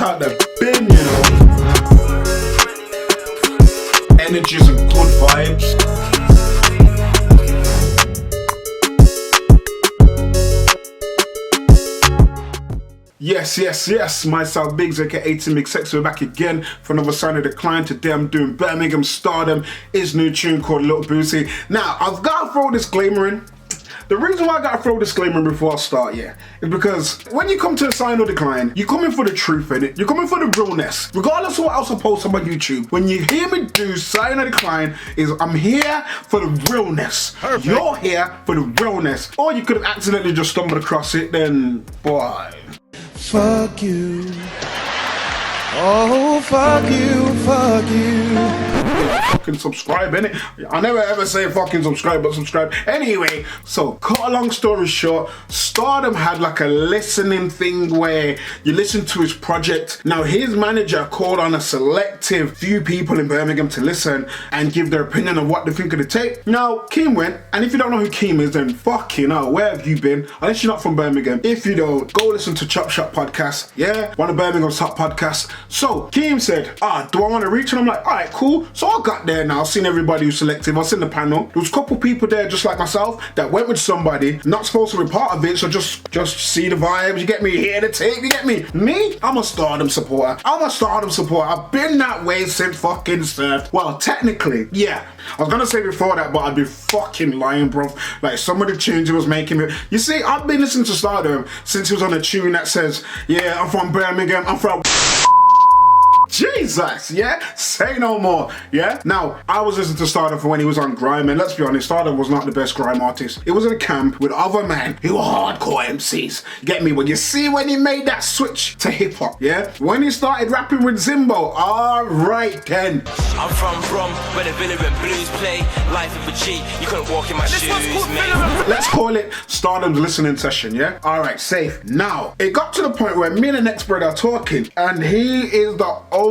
out the bin, you know. Energies and good vibes. Yes, myself, Biggs, aka Mix Sex, we're back again for another Sign of Decline. Today I'm doing Birmingham Stardom, his new tune called Lil Boosie. Now, I've got to throw a disclaimer in. The reason why I gotta throw a disclaimer before I start, is because when you come to a Sign or Decline, you're coming for the truth in it. You're coming for the realness. Regardless of what else I post on my YouTube, when you hear me do Sign or Decline, I'm here for the realness. Perfect. You're here for the realness. Or you could have accidentally just stumbled across it, then boy. Fuck you. Oh, fuck you, fuck you. Fucking subscribe, innit? I never ever say fucking subscribe, but subscribe. Anyway, so cut a long story short, Stardom had like a listening thing where you listen to his project. Now his manager called on a selective few people in Birmingham to listen and give their opinion on what they think of the tape. Now Keem went, and if you don't know who Keem is, then fucking hell, where have you been? Unless you're not from Birmingham. If you don't, go listen to Chop Shop Podcast. Yeah, one of Birmingham's top podcasts. So Keem said, do I want to reach? And I'm like, alright, cool. So I got there now, I've seen everybody who's selective, I've seen the panel. There was a couple people there just like myself that went with somebody, not supposed to be part of it, so just see the vibes, you get me, hear the tape, you get me? Me? I'm a Stardom supporter. I've been that way since fucking start. Well, technically, yeah. I was gonna say before that, but I'd be fucking lying, bro. Like some of the tunes he was making me. You see, I've been listening to Stardom since he was on a tune that says, yeah, I'm from Birmingham, I'm from Jesus, yeah? Say no more, yeah? Now, I was listening to Stardom for when he was on Grime, and let's be honest, Stardom was not the best Grime artist. It was in a camp with other men who were hardcore MCs. Get me? But you see when he made that switch to hip-hop, yeah? When he started rapping with Zimbo, alright then. I'm from Brum, where the Villa and Blues play. Life of a G, you couldn't walk in my shoes, mate. Let's call it Stardom's listening session, yeah? Alright, safe. Now, it got to the point where me and the next brother are talking, and he is the owner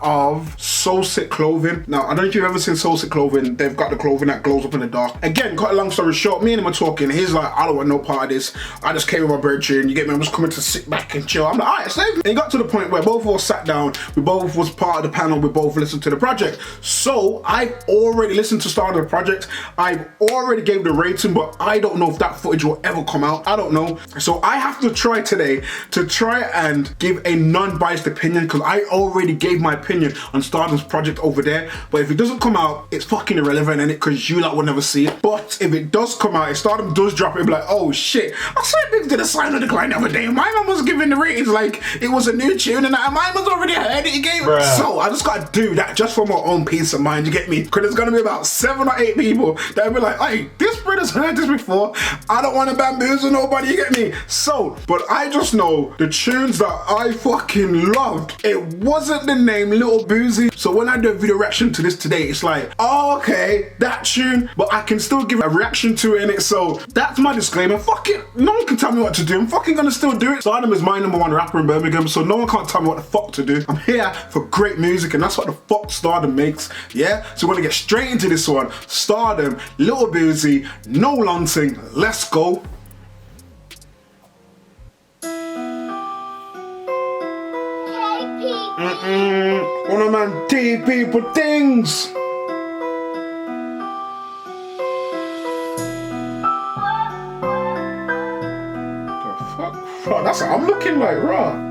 of Soul Sick Clothing. Now, I don't know if you've ever seen Soul Sick Clothing. They've got the clothing that glows up in the dark. Again, cut a long story short, me and him are talking. He's like, I don't want no part of this. I just came with my brethren. You get me? I'm just coming to sit back and chill. I'm like, alright, save me. And it got to the point where both of us sat down. We both was part of the panel. We both listened to the project. So, I've already listened to start of the project. I've already gave the rating, but I don't know if that footage will ever come out. I don't know. So, I have to try today to try and give a non-biased opinion because I already gave my opinion on Stardom's project over there, but if it doesn't come out, it's fucking irrelevant, innit? Because you lot will never see it. But if it does come out, if Stardom does drop it, it'll be like, oh shit, I saw Biggs did a Sign or Decline the other day. My man was giving the ratings like it was a new tune, and my man's already heard it. He gave it. So I just gotta do that just for my own peace of mind. You get me? Because there's gonna be about 7 or 8 people that'll be like, hey, this brother's heard this before. I don't want to bamboozle nobody. You get me? So, but I just know the tunes that I fucking loved. It wasn't the name Lil Boosie. So when I do a video reaction to this today, it's like, oh, okay, that tune, but I can still give a reaction to it in it. So that's my disclaimer. Fuck it. No one can tell me what to do. I'm fucking gonna still do it. Stardom is my #1 rapper in Birmingham, so no one can't tell me what the fuck to do. I'm here for great music, and that's what the fuck Stardom makes, yeah? So we're gonna get straight into this one. Stardom, Lil Boosie, no lancing. Let's go. One of my T people things. The fuck? Bro, that's what I'm looking like, raw.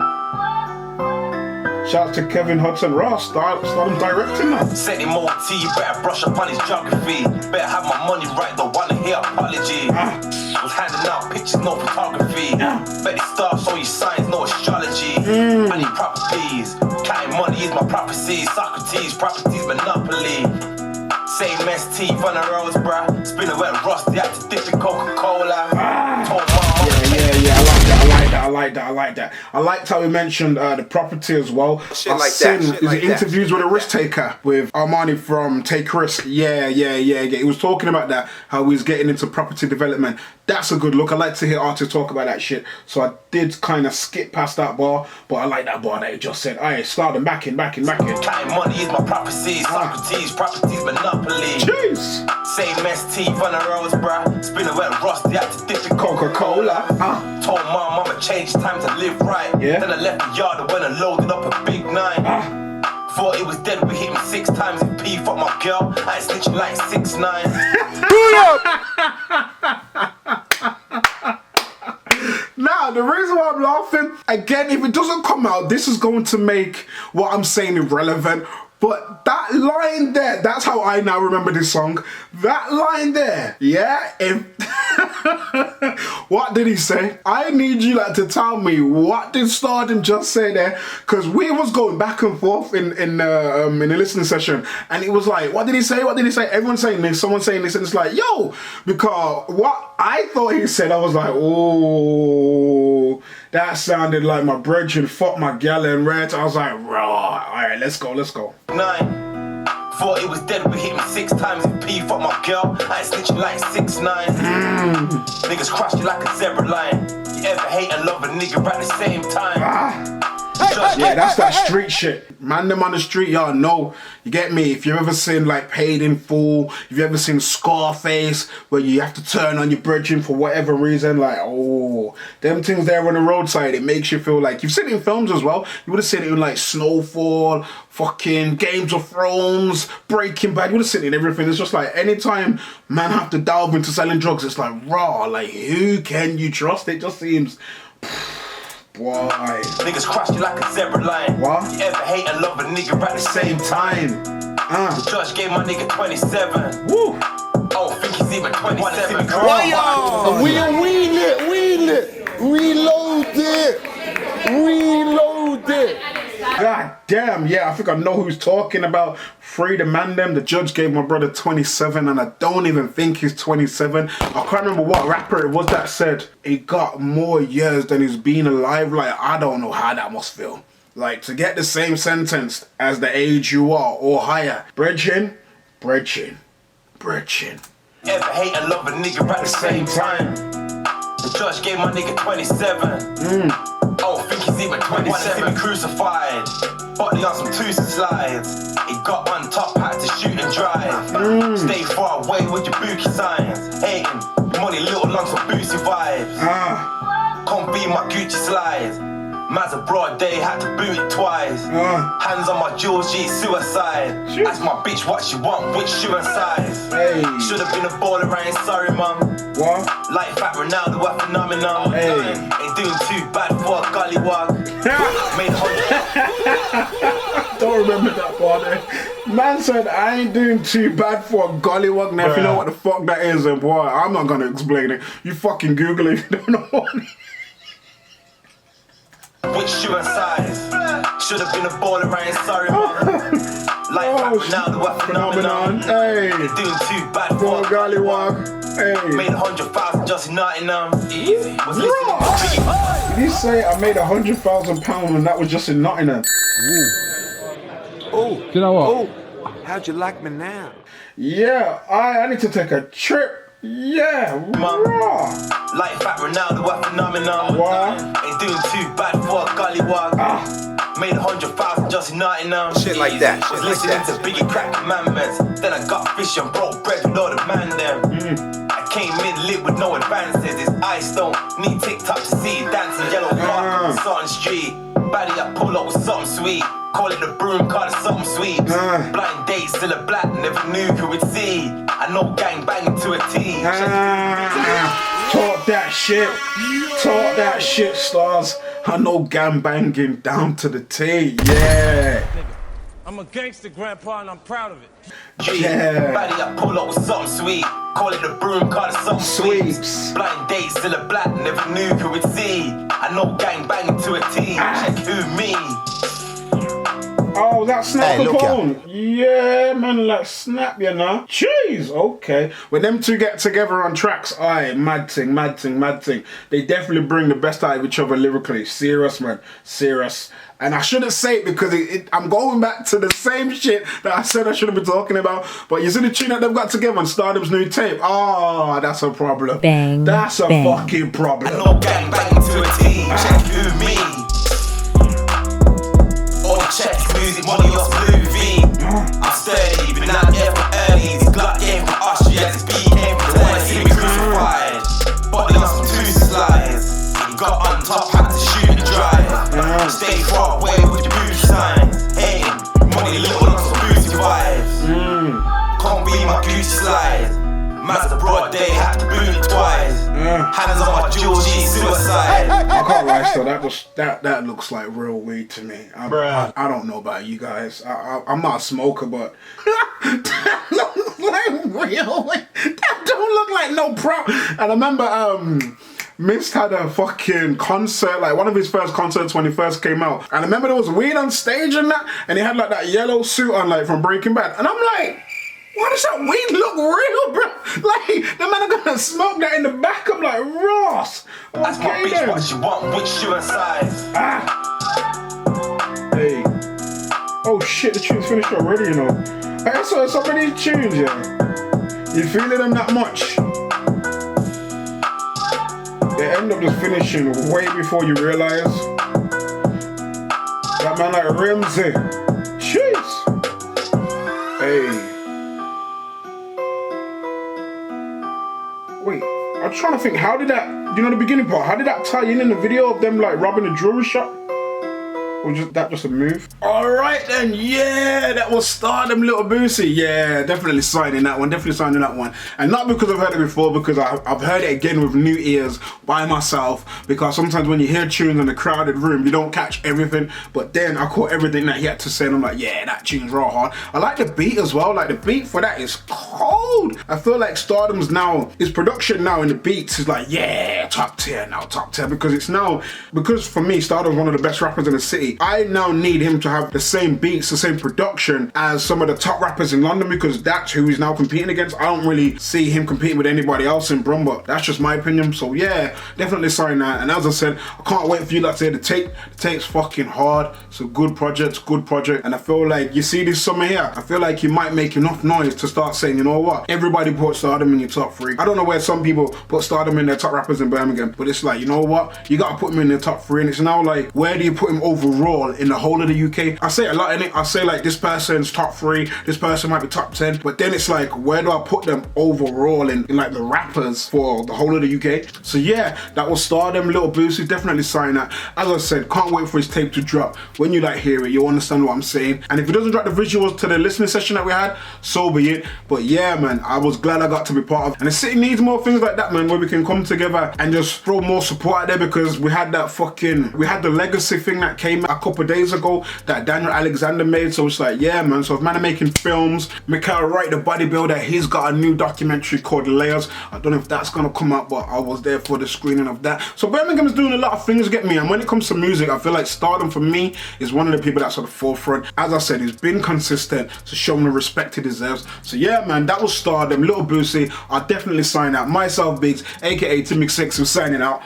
Shout out to Kevin Hudson Ross, Stardom directing now. Said him more tea, better brush up on his geography. Better have my money right, don't wanna hear apology. Was handing out pictures, no photography. Bet the stars show you signs, no astrology. I need properties. Counting money is my prophecy. Socrates, properties, monopoly. Same mess teeth on the roads, bruh. Spin a wet rusty, had to dip in Coca-Cola. I like that. I liked how he mentioned the property as well. I've seen his interviews with a risk taker with Armani from Take Risk. Yeah. He was talking about that, how he's getting into property development. That's a good look. I like to hear artists talk about that shit. So I did kind of skip past that bar, but I like that bar that he just said. Alright, Stardom back in. Counting money is my prophecy. Socrates, properties, monopoly. Jeez. Same mess teeth on the roads, bruh. Spin a wet rusty, had to dip in Coca-Cola. Told mom I'm a Never changed, it's time to live right. Yeah. Then I left the yard and went and loaded up a big 9. Thought it was dead, we hit me 6 times in P. Fuck my girl, I ain't snitching like 6'9". Now, the reason why I'm laughing, again, if it doesn't come out, this is going to make what I'm saying irrelevant. But that line there, that's how I now remember this song. That line there, yeah? What did he say? I need you like to tell me, what did Stardom just say there? Because we was going back and forth in the listening session. And it was like, what did he say? What did he say? Everyone's saying this, someone saying this. And it's like, yo, because what I thought he said, I was like, oh, that sounded like my brethren fuck my gal and red. I was like, raw. All right, let's go. 9. Thought it was dead, we hit me 6 times in P. Fuck my girl, I ain't snitching like 6'9". Niggas crushed you like a zebra line. You ever hate and love a nigga at the same time? Yeah, that's that street shit. Man, them on the street, y'all know. You get me? If you've ever seen like Paid in Full, if you've ever seen Scarface, where you have to turn on your brethren for whatever reason, like, oh, them things there on the roadside, it makes you feel like, you've seen it in films as well. You would have seen it in like Snowfall, fucking Games of Thrones, Breaking Bad. You would have seen it in everything. It's just like, anytime man have to delve into selling drugs, it's like, raw, like, who can you trust? It just seems... Why? Niggas crushed you like a zebra line. What? You ever hate and love a nigga at the same time? The judge gave my nigga 27. Woo! I don't think he's even 27. Reload it. God damn, yeah, I think I know who's talking about. Free the man them. The judge gave my brother 27 and I don't even think he's 27. I can't remember what rapper it was that said he got more years than he's been alive. Like, I don't know how that must feel. Like, to get the same sentence as the age you are or higher. Brethren. Ever hate and love a nigga at the same time? The judge gave my nigga 27. I don't think he's even 27. Crucified, body on some twos and slides. He got one top hat to shoot and drive. Stay far away with your bookie signs. Hating, money little on some Boosie vibes. Can't be my Gucci slides. Man's a broad day, had to boot it twice. Hands on my jewels, G, suicide. Ask my bitch what she want, which shoe and size. Hey. Should've been a baller, I ain't sorry, mum. What? Like Fat Ronaldo, a phenomenon. Hey. Ain't doing too bad for a gollywog. Made 100. Don't remember that part there. Man said, I ain't doing too bad for a gollywog. Now, if you know what the fuck that is, then boy, I'm not gonna explain it. You fucking Google it if you don't know what it is. Which shoe and size? Should've been a baller, I ain't sorry, mum. Like Fat Ronaldo, a phenomenon. Hey. Ain't doing too bad For a gollywog. Hey. Made 100,000 just in Nottingham. Easy. Was Did you say I made £100,000 and that was just in Nottingham? Oh, you know what? Oh, how'd you like me now? Yeah, I need to take a trip. Yeah, raw. Like Fat Ronaldo, a phenomenon. What? Ain't doing too bad for a gollywog. Made 100,000 just in Nottingham. Shit like that. Was listening to Biggie Crack Commandments. Then I got fish and broke bread with all the man them. I came in lit with no advances. His eyes don't need TikTok to see it dancing. Yellow mark on Sutton Street. Baddie, I pull up with something sweet. Call it a broom, call it something sweet. Blind date, still a black, never knew who would see. I know gang banging to a T. Talk that shit. Talk that shit, stars. I know gang banging down to the T. Yeah. I'm a gangster, Grandpa, and I'm proud of it. Yeah. Baddie, I pull up with something sweet. Call it a broom, call it something sweet. Blind date, still a black, never knew who would see. I know gang banging to a T. Check who me. Oh, that Snap Capone. Yeah, man, like Snap, you know. Jeez, okay. When them two get together on tracks, aye, mad thing. They definitely bring the best out of each other lyrically. Serious, man. Serious. And I shouldn't say it because I'm going back to the same shit that I said I shouldn't be talking about. But you see the tune that they've got together on Stardom's new tape? Oh, that's a problem. Bang. That's a fucking problem. I know gang banging to a T. Check who me. All checks, music, money off Blue V. I'm sturdy, been out there from early. This Glock came from Austria, this B came from the one that see me crucified. Body on some two slides. He got on top. Hands on my jewels, G, suicide. I can't lie, so that looks like real weed to me. I don't know about you guys. I'm not a smoker, but that looks like real weed. That don't look like no pro. And I remember Nizz had a fucking concert, like one of his first concerts when he first came out. And I remember there was weed on stage and that, and he had like that yellow suit on, like from Breaking Bad. And I'm like, why does that weed look real, bro? Like, the man are gonna smoke that in the back. I'm like, Ross. That's my bitch, what she want, which shoe and size. Hey. Oh shit, the tune's finished already, you know. Hey, so some of these tunes, yeah. You feeling them that much? They end up just finishing way before you realize. That man like Ramsey. Jeez. Hey. Wait, I'm trying to think, how did that, you know the beginning part, how did that tie in the video of them like robbing a jewelry shop? Or just a move? Alright then, yeah, that was Stardom, Lil Boosie. Yeah, definitely signing that one, And not because I've heard it before, because I've heard it again with new ears by myself. Because sometimes when you hear tunes in a crowded room, you don't catch everything. But then I caught everything that he had to say and I'm like, yeah, that tune's raw hard. I like the beat as well, like the beat for that is cold. I feel like Stardom's now, his production now in the beats is like, yeah, top tier now, top tier. Because for me, Stardom's one of the best rappers in the city. I now need him to have the same beats, the same production as some of the top rappers in London, because that's who he's now competing against. I don't really see him competing with anybody else in Brum, but that's just my opinion. So yeah, definitely sign that. And as I said, I can't wait for you lot to hear the tape. The tape's fucking hard. It's a good project, and I feel like you see this summer here, I feel like you might make enough noise to start saying, you know what, everybody put Stardom in your top 3. I don't know where some people put Stardom in their top rappers in Birmingham, but it's like, you know what, you gotta put him in the top 3, and it's now like, where do you put him overall in the whole of the UK? I say a lot in it. I say like this person's top 3, this person might be top 10, but then it's like, where do I put them overall in like the rappers for the whole of the UK? So yeah, that was Stardom, Lil Boosie. Definitely sign that. As I said, can't wait for his tape to drop. When you like hear it, you'll understand what I'm saying. And if he doesn't drop the visuals to the listening session that we had, so be it. But yeah, man, I was glad I got to be part of. And the city needs more things like that, man, where we can come together and just throw more support out there, because we had the legacy thing that came a couple days ago that Daniel Alexander made. So it's like, yeah, man. So if man are making films, Mikael Wright, the bodybuilder, he's got a new documentary called Layers. I don't know if that's gonna come out, but I was there for the screening of that. So Birmingham's doing a lot of things, get me. And when it comes to music, I feel like Stardom for me is one of the people that's at the forefront. As I said, he's been consistent, so show him the respect he deserves. So yeah, man, that was Stardom, Lil Boosie. I'll definitely sign out. Myself, Biggs, aka Timmy Six, who's signing out.